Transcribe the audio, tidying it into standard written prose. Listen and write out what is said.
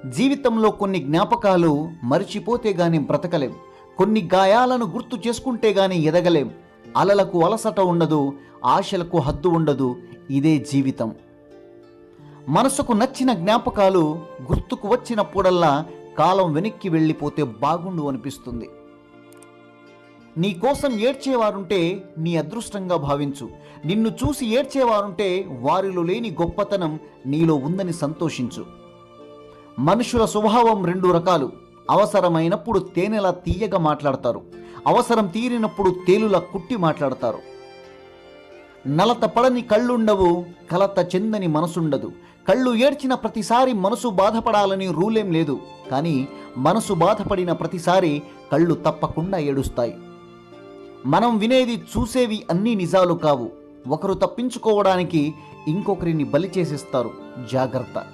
జీవితంలో కొన్ని జ్ఞాపకాలు మరిచిపోతే గాని బ్రతకలేం. కొన్ని గాయాలను గుర్తు చేసుకుంటే గాని ఎదగలేం. అలలకు అలసట ఉండదు, ఆశలకు హద్దు ఉండదు. ఇదే జీవితం. మనసుకు నచ్చిన జ్ఞాపకాలు గుర్తుకు వచ్చినప్పుడల్లా కాలం వెనక్కి వెళ్ళిపోతే బాగుండు అనిపిస్తుంది. నీ కోసం ఏడ్చేవారుంటే నీ అదృష్టంగా భావించు. నిన్ను చూసి ఏడ్చేవారుంటే వారిలో లేని గొప్పతనం నీలో ఉందని సంతోషించు. మనుషుల స్వభావం రెండు రకాలు. అవసరమైనప్పుడు తేనెలా తీయగా మాట్లాడతారు, అవసరం తీరినప్పుడు తేలులా కుట్టి మాట్లాడతారు. నలత పడని కళ్ళుండవు, కలత చెందని మనసుండదు. కళ్ళు ఏడ్చిన ప్రతిసారి మనసు బాధపడాలని రూలేం లేదు. కానీ మనసు బాధపడిన ప్రతిసారి కళ్ళు తప్పకుండా ఏడుస్తాయి. మనం వినేది చూసేవి అన్నీ నిజాలు కావు. ఒకరు తప్పించుకోవడానికి ఇంకొకరిని బలి చేసేస్తారు. జాగ్రత్త.